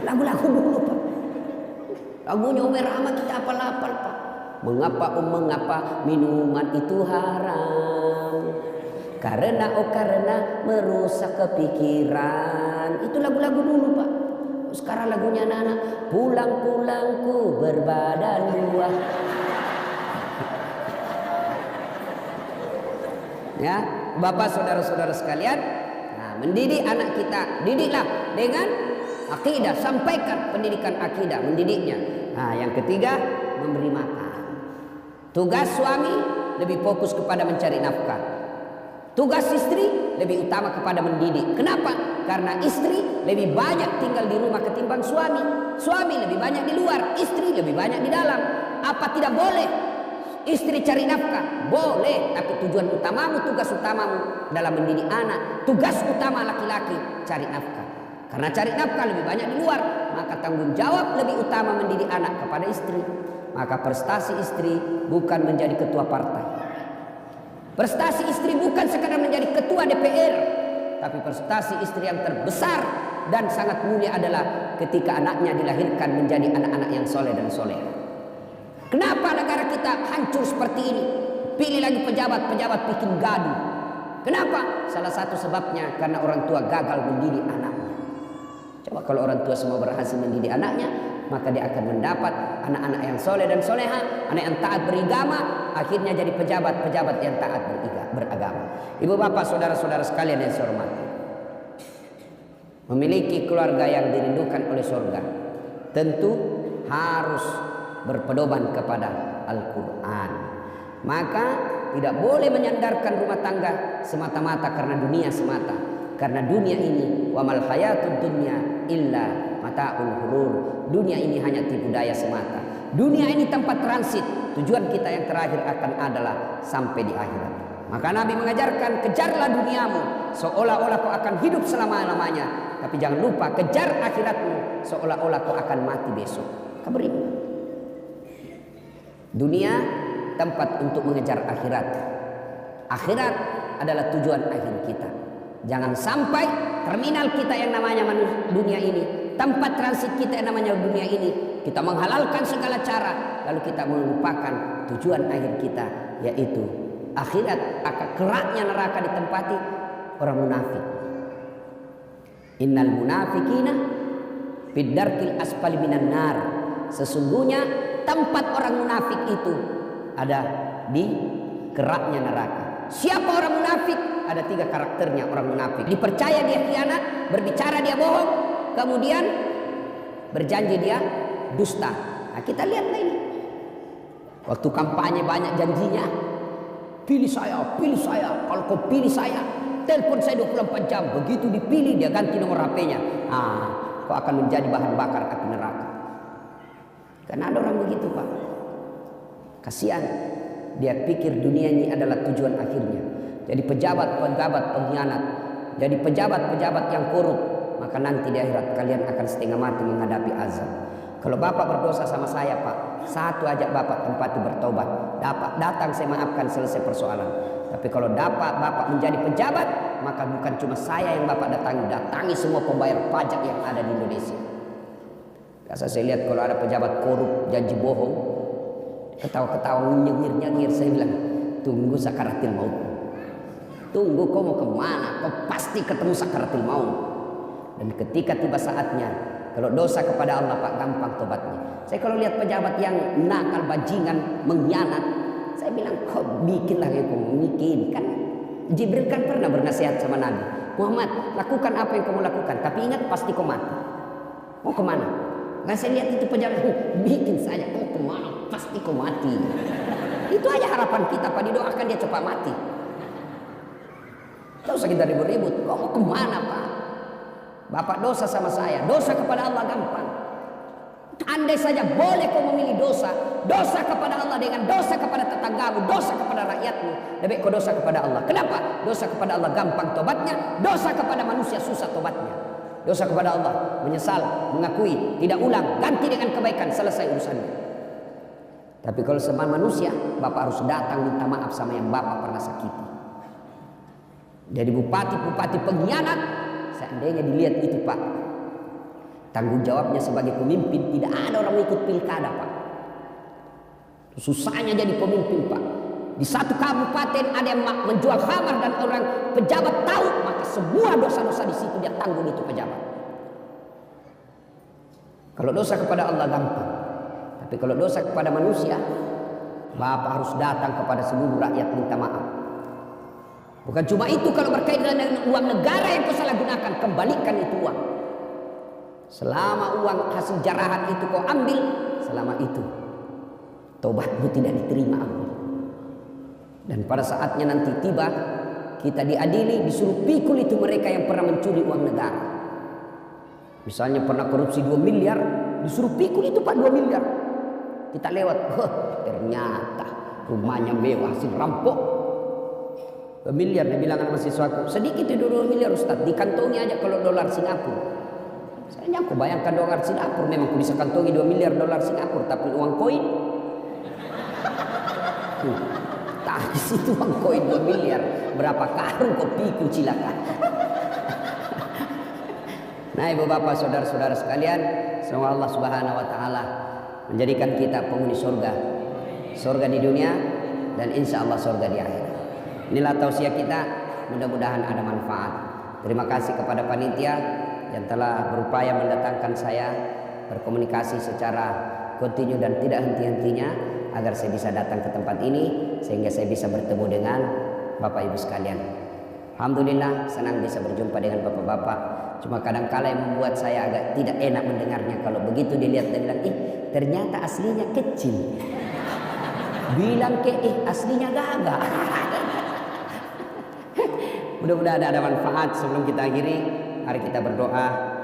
Lagu-lagu dulu Pak. Lagunya Umar Ahmad kita hafal-hafal Pak. Mengapa minuman itu haram? Karena merusak kepikiran. Itu lagu-lagu dulu Pak. Sekarang lagunya anak-anak. Pulang-pulangku berbadan dua. Ya, Bapak saudara-saudara sekalian, nah, mendidik anak kita, didiklah dengan akidah, sampaikan pendidikan akidah, mendidiknya. Nah, yang ketiga, memberi makan. Tugas suami lebih fokus kepada mencari nafkah. Tugas istri lebih utama kepada mendidik. Kenapa? Karena istri lebih banyak tinggal di rumah ketimbang suami. Suami lebih banyak di luar, istri lebih banyak di dalam. Apa tidak boleh istri cari nafkah? Boleh, tapi tujuan utamamu, tugas utamamu dalam mendidik anak. Tugas utama laki-laki cari nafkah. Karena cari nafkah lebih banyak di luar, maka tanggung jawab lebih utama mendidik anak kepada istri. Maka prestasi istri bukan menjadi ketua partai. Prestasi istri bukan sekadar menjadi ketua DPR, tapi prestasi istri yang terbesar dan sangat mulia adalah ketika anaknya dilahirkan menjadi anak-anak yang soleh dan soleh. Kenapa negara kita hancur seperti ini? Pilih lagi pejabat bikin gaduh. Kenapa? Salah satu sebabnya karena orang tua gagal mendidik anaknya. Coba kalau orang tua semua berhasil mendidik anaknya, maka dia akan mendapat anak-anak yang soleh dan soleha, anak yang taat beragama, akhirnya jadi pejabat yang taat beragama. Ibu bapak saudara-saudara sekalian yang saya hormati, memiliki keluarga yang dirindukan oleh surga tentu harus berpedoman kepada Al-Quran. Maka tidak boleh menyandarkan rumah tangga semata-mata karena dunia semata. Karena dunia ini, wa mal hayatud dunya illa mata'ul ghurur. Dunia ini hanya tipu daya semata. Dunia ini tempat transit. Tujuan kita yang terakhir akan adalah sampai di akhirat. maka Nabi mengajarkan, kejarlah duniamu seolah-olah kau akan hidup selama-lamanya, tapi jangan lupa kejar akhiratmu seolah-olah kau akan mati besok. Maka beriman. Dunia tempat untuk mengejar akhirat. Akhirat adalah tujuan akhir kita. Jangan sampai terminal kita yang namanya dunia ini, tempat transit kita yang namanya dunia ini, kita menghalalkan segala cara, lalu kita melupakan tujuan akhir kita, yaitu akhirat. Akan keraknya neraka ditempati orang munafik. Innal munafikina fid darkil asfali minan nar. Sesungguhnya tempat orang munafik itu ada di keraknya neraka. Siapa orang munafik? Ada 3 karakternya orang munafik. Dipercaya dia khianat, berbicara dia bohong, kemudian berjanji dia dusta. Nah, kita lihatlah ini. Waktu kampanye banyak janjinya. Pilih saya, kalau kau pilih saya, telepon saya 24 jam. Begitu dipilih dia ganti nomor HP-nya. Kau akan menjadi bahan bakar api neraka. Karena ada orang begitu, Pak. Kasihan. Dia pikir dunia ini adalah tujuan akhirnya. Jadi pejabat-pejabat pengkhianat, jadi pejabat-pejabat yang korup, maka nanti di akhirat kalian akan setengah mati menghadapi azab. Kalau Bapak berdosa sama saya, Pak, satu aja Bapak tempati bertobat, datang saya maafkan, selesai persoalan. Tapi kalau Bapak menjadi pejabat, maka bukan cuma saya yang Bapak datangi semua pembayar pajak yang ada di Indonesia. Biasa saya lihat kalau ada pejabat korup, janji bohong, ketawa-ketawa, nyengir-nyengir, saya bilang, tunggu sakaratil maut. Tunggu, kau mau kemana? Kau pasti ketemu sakaratil maut. Dan ketika tiba saatnya, kalau dosa kepada Allah, Pak, gampang tobatnya. Saya kalau lihat pejabat yang nakal, bajingan, mengkhianat, saya bilang, kau bikinlah yang kau bikin. Kan Jibril kan pernah bernasihat sama Nabi, Muhammad, lakukan apa yang kamu lakukan, tapi ingat pasti kau mati. Mau kemana? Nah, saya lihat itu pejabat, bikin saja, kau kemana? Pasti kau mati. Itu aja harapan kita, Pak, didoakan dia cepat mati. Tidak usah kita ribut-ribut. Kau mau kemana, Pak? Bapak dosa sama saya, dosa kepada Allah gampang. Andai saja boleh kau memilih dosa, dosa kepada Allah dengan dosa kepada tetanggamu, dosa kepada rakyatmu, lebih kau dosa kepada Allah. Kenapa? Dosa kepada Allah gampang tobatnya, dosa kepada manusia susah tobatnya. Dosa kepada Allah, menyesal, mengakui, tidak ulang, ganti dengan kebaikan, selesai urusannya. Tapi kalau sama manusia, Bapak harus datang minta maaf sama yang Bapak pernah sakiti. Jadi bupati-bupati pengkhianat, seandainya dilihat itu, Pak, tanggung jawabnya sebagai pemimpin, tidak ada orang ikut pilkada, Pak. Susahnya jadi pemimpin, Pak. Di satu kabupaten ada yang menjual khamar dan orang pejabat tahu, maka semua dosa-dosa di situ dia tanggung itu pejabat. Kalau dosa kepada Allah gampang, tapi kalau dosa kepada manusia, Bapak harus datang kepada seluruh rakyat minta maaf. Bukan cuma itu, kalau berkaitan dengan uang negara yang kau salah gunakan, kembalikan itu uang. Selama uang hasil jarahan itu kau ambil, selama itu tobatmu tidak diterima Allah. Dan pada saatnya nanti tiba, kita diadili, disuruh pikul itu mereka yang pernah mencuri uang negara. Misalnya pernah korupsi 2 miliar, disuruh pikul itu, Pak, 2 miliar. Kita lewat, ternyata rumahnya mewah, hasil rampok. 2 miliar, dia bilang sama siswaku, sedikit itu 2 miliar Ustaz, dikantongi aja kalau dolar Singapura. Saya aku bayangkan dolar Singapura, memang aku bisa kantongi 2 miliar dolar Singapura, tapi uang koin. Tak di situ uang koin 2 miliar, berapa karung kopi cilaka. Nah, Ibu Bapak, saudara-saudara sekalian, semoga Allah Subhanahu wa taala menjadikan kita penghuni surga. Surga di dunia dan insya Allah surga di akhirat. Inilah tausiah kita, mudah-mudahan ada manfaat. Terima kasih kepada panitia yang telah berupaya mendatangkan saya berkomunikasi secara kontinu dan tidak henti-hentinya agar saya bisa datang ke tempat ini sehingga saya bisa bertemu dengan Bapak Ibu sekalian. Alhamdulillah senang bisa berjumpa dengan bapak-bapak. Cuma kadang-kala yang membuat saya agak tidak enak mendengarnya kalau begitu dilihat dan bilang, ternyata aslinya kecil. Bilang aslinya gagah. Mudah-mudahan ada manfaat. Sebelum kita akhiri, mari kita berdoa.